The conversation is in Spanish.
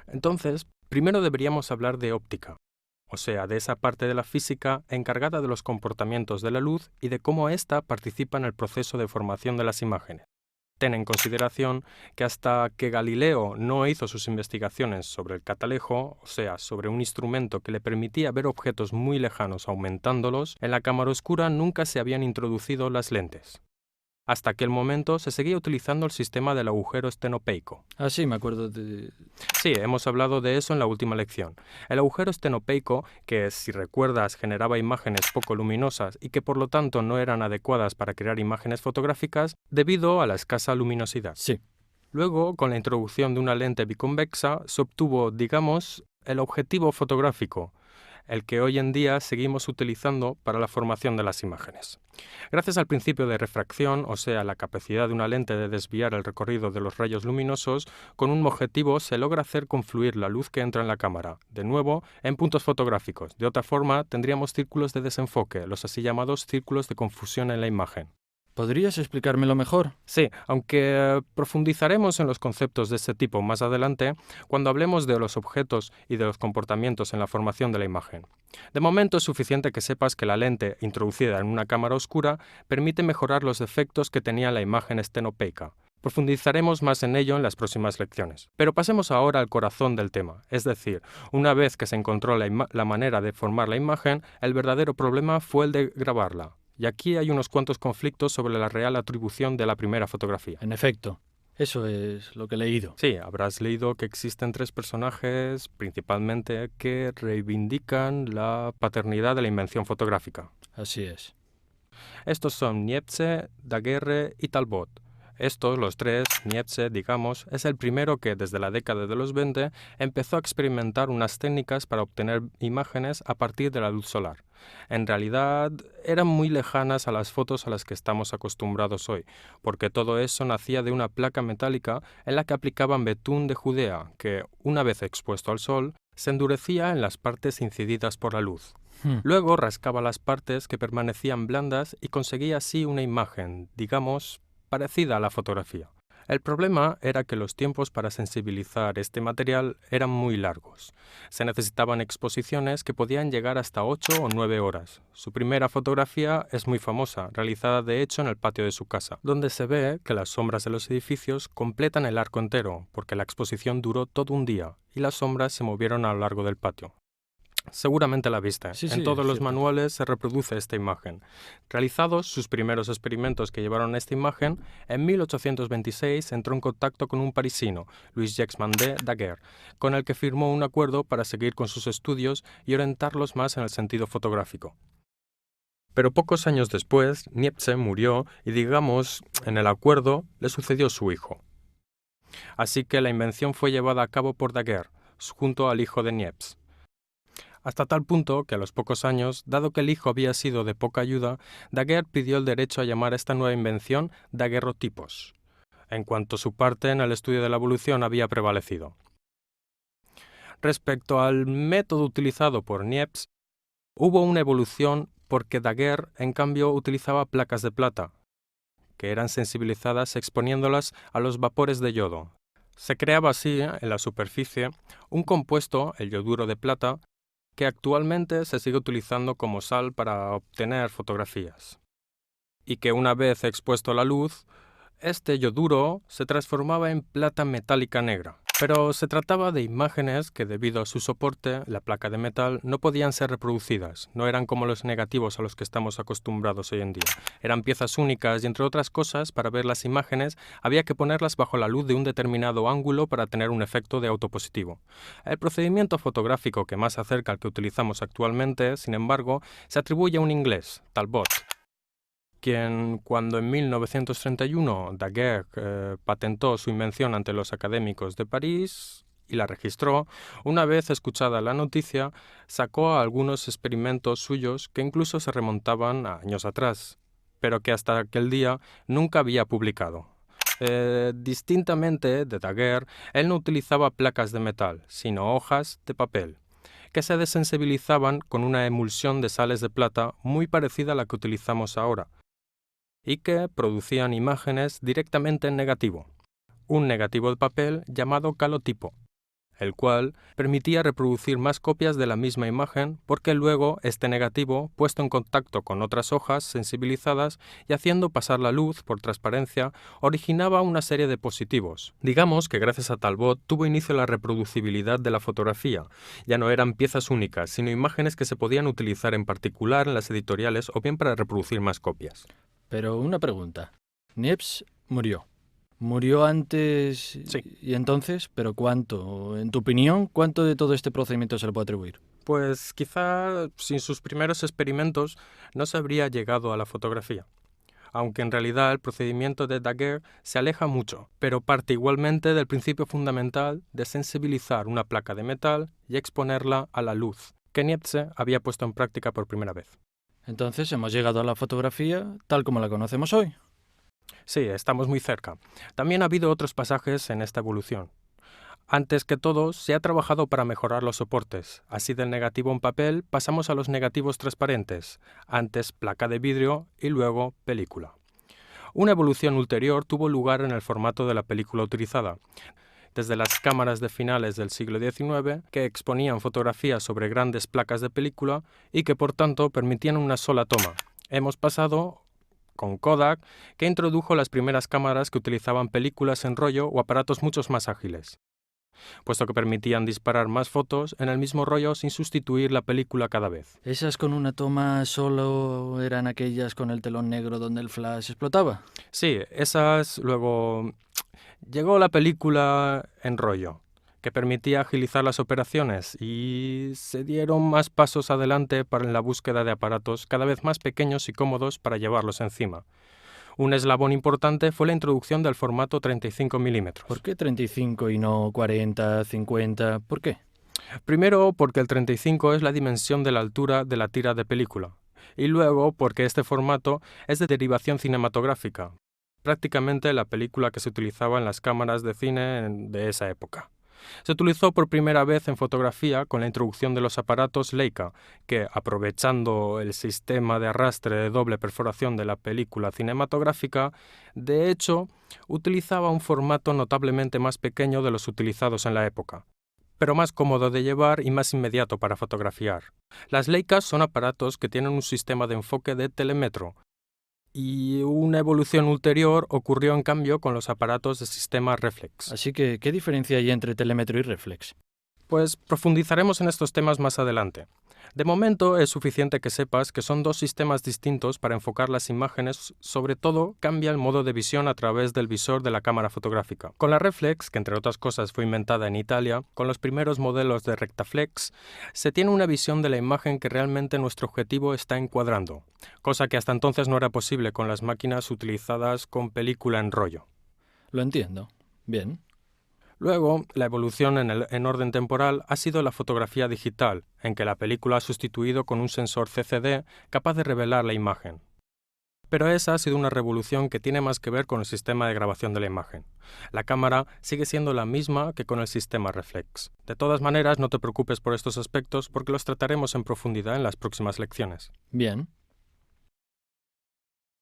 Entonces, primero deberíamos hablar de óptica, o sea, de esa parte de la física encargada de los comportamientos de la luz y de cómo ésta participa en el proceso de formación de las imágenes. Ten en consideración que hasta que Galileo no hizo sus investigaciones sobre el catalejo, o sea, sobre un instrumento que le permitía ver objetos muy lejanos aumentándolos, en la cámara oscura nunca se habían introducido las lentes. Hasta aquel momento se seguía utilizando el sistema del agujero estenopeico. Ah, sí, me acuerdo de... Sí, hemos hablado de eso en la última lección. El agujero estenopeico, que si recuerdas generaba imágenes poco luminosas y que por lo tanto no eran adecuadas para crear imágenes fotográficas debido a la escasa luminosidad. Sí. Luego, con la introducción de una lente biconvexa, se obtuvo, digamos, el objetivo fotográfico, el que hoy en día seguimos utilizando para la formación de las imágenes. Gracias al principio de refracción, o sea, la capacidad de una lente de desviar el recorrido de los rayos luminosos, con un objetivo se logra hacer confluir la luz que entra en la cámara, de nuevo, en puntos fotográficos. De otra forma, tendríamos círculos de desenfoque, los así llamados círculos de confusión en la imagen. ¿Podrías explicármelo mejor? Sí, aunque profundizaremos en los conceptos de este tipo más adelante cuando hablemos de los objetos y de los comportamientos en la formación de la imagen. De momento es suficiente que sepas que la lente introducida en una cámara oscura permite mejorar los defectos que tenía la imagen estenopeica. Profundizaremos más en ello en las próximas lecciones. Pero pasemos ahora al corazón del tema, es decir, una vez que se encontró la manera de formar la imagen, el verdadero problema fue el de grabarla. Y aquí hay unos cuantos conflictos sobre la real atribución de la primera fotografía. En efecto, eso es lo que he leído. Sí, habrás leído que existen tres personajes, principalmente, que reivindican la paternidad de la invención fotográfica. Así es. Estos son Niepce, Daguerre y Talbot. Estos, los tres, Niepce, digamos, es el primero que desde la década de los 20 empezó a experimentar unas técnicas para obtener imágenes a partir de la luz solar. En realidad, eran muy lejanas a las fotos a las que estamos acostumbrados hoy, porque todo eso nacía de una placa metálica en la que aplicaban betún de Judea, que, una vez expuesto al sol, se endurecía en las partes incididas por la luz. Luego rascaba las partes que permanecían blandas y conseguía así una imagen, digamos, parecida a la fotografía. El problema era que los tiempos para sensibilizar este material eran muy largos. Se necesitaban exposiciones que podían llegar hasta 8 o 9 horas. Su primera fotografía es muy famosa, realizada de hecho en el patio de su casa, donde se ve que las sombras de los edificios completan el arco entero, porque la exposición duró todo un día y las sombras se movieron a lo largo del patio. Seguramente la viste. Sí, En todos es los cierto. manuales se reproduce esta imagen. Realizados sus primeros experimentos que llevaron a esta imagen, en 1826 entró en contacto con un parisino, Louis-Jacques Mandé Daguerre, con el que firmó un acuerdo para seguir con sus estudios y orientarlos más en el sentido fotográfico. Pero pocos años después, Niepce murió y, digamos, en el acuerdo le sucedió su hijo. Así que la invención fue llevada a cabo por Daguerre, junto al hijo de Niepce. Hasta tal punto que a los pocos años, dado que el hijo había sido de poca ayuda, Daguerre pidió el derecho a llamar a esta nueva invención daguerrotipos, en cuanto su parte en el estudio de la evolución había prevalecido. Respecto al método utilizado por Niepce, hubo una evolución porque Daguerre, en cambio, utilizaba placas de plata, que eran sensibilizadas exponiéndolas a los vapores de yodo. Se creaba así, en la superficie, un compuesto, el yoduro de plata, que actualmente se sigue utilizando como sal para obtener fotografías, y que una vez expuesto a la luz, este yoduro se transformaba en plata metálica negra. Pero se trataba de imágenes que debido a su soporte, la placa de metal, no podían ser reproducidas, no eran como los negativos a los que estamos acostumbrados hoy en día. Eran piezas únicas y entre otras cosas, para ver las imágenes, había que ponerlas bajo la luz de un determinado ángulo para tener un efecto de autopositivo. El procedimiento fotográfico que más se acerca al que utilizamos actualmente, sin embargo, se atribuye a un inglés, Talbot, quien, cuando en 1931 Daguerre patentó su invención ante los académicos de París y la registró, una vez escuchada la noticia, sacó algunos experimentos suyos que incluso se remontaban a años atrás, pero que hasta aquel día nunca había publicado. Distintamente de Daguerre, él no utilizaba placas de metal, sino hojas de papel, que se desensibilizaban con una emulsión de sales de plata muy parecida a la que utilizamos ahora, y que producían imágenes directamente en negativo, un negativo de papel llamado calotipo. el cual permitía reproducir más copias de la misma imagen porque luego este negativo, puesto en contacto con otras hojas sensibilizadas y haciendo pasar la luz por transparencia, originaba una serie de positivos. Digamos que gracias a Talbot tuvo inicio la reproducibilidad de la fotografía. Ya no eran piezas únicas, sino imágenes que se podían utilizar en particular en las editoriales o bien para reproducir más copias. Pero una pregunta. Niepce murió. ¿Murió antes Sí. y entonces? ¿Pero cuánto? En tu opinión, ¿cuánto de todo este procedimiento se le puede atribuir? Pues quizá sin sus primeros experimentos no se habría llegado a la fotografía, aunque en realidad el procedimiento de Daguerre se aleja mucho, pero parte igualmente del principio fundamental de sensibilizar una placa de metal y exponerla a la luz, que Niepce había puesto en práctica por primera vez. Entonces hemos llegado a la fotografía tal como la conocemos hoy. Sí, estamos muy cerca. También ha habido otros pasajes en esta evolución. Antes que todo, se ha trabajado para mejorar los soportes. Así del negativo en papel pasamos a los negativos transparentes, antes placa de vidrio y luego película. Una evolución ulterior tuvo lugar en el formato de la película utilizada. Desde las cámaras de finales del siglo XIX, que exponían fotografías sobre grandes placas de película y que por tanto permitían una sola toma. Hemos pasado con Kodak, que introdujo las primeras cámaras que utilizaban películas en rollo o aparatos mucho más ágiles, puesto que permitían disparar más fotos en el mismo rollo sin sustituir la película cada vez. ¿Esas con una toma solo eran aquellas con el telón negro donde el flash explotaba? Sí, esas luego llegó la película en rollo, que permitía agilizar las operaciones y se dieron más pasos adelante para la búsqueda de aparatos cada vez más pequeños y cómodos para llevarlos encima. Un eslabón importante fue la introducción del formato 35 milímetros. ¿Por qué 35 y no 40, 50? ¿Por qué? Primero porque el 35 es la dimensión de la altura de la tira de película, y luego porque este formato es de derivación cinematográfica, prácticamente la película que se utilizaba en las cámaras de cine de esa época. Se utilizó por primera vez en fotografía con la introducción de los aparatos Leica, que, aprovechando el sistema de arrastre de doble perforación de la película cinematográfica, de hecho, utilizaba un formato notablemente más pequeño de los utilizados en la época, pero más cómodo de llevar y más inmediato para fotografiar. Las Leicas son aparatos que tienen un sistema de enfoque de telémetro, y una evolución ulterior ocurrió en cambio con los aparatos de sistema reflex. Así que, ¿qué diferencia hay entre telémetro y reflex? Pues profundizaremos en estos temas más adelante. De momento es suficiente que sepas que son dos sistemas distintos para enfocar las imágenes, sobre todo cambia el modo de visión a través del visor de la cámara fotográfica. Con la reflex, que entre otras cosas fue inventada en Italia, con los primeros modelos de Rectaflex, se tiene una visión de la imagen que realmente nuestro objetivo está encuadrando, cosa que hasta entonces no era posible con las máquinas utilizadas con película en rollo. Lo entiendo. Bien. Luego, la evolución en orden temporal ha sido la fotografía digital, en que la película ha sustituido con un sensor CCD capaz de revelar la imagen. Pero esa ha sido una revolución que tiene más que ver con el sistema de grabación de la imagen. La cámara sigue siendo la misma que con el sistema reflex. De todas maneras, no te preocupes por estos aspectos porque los trataremos en profundidad en las próximas lecciones. Bien.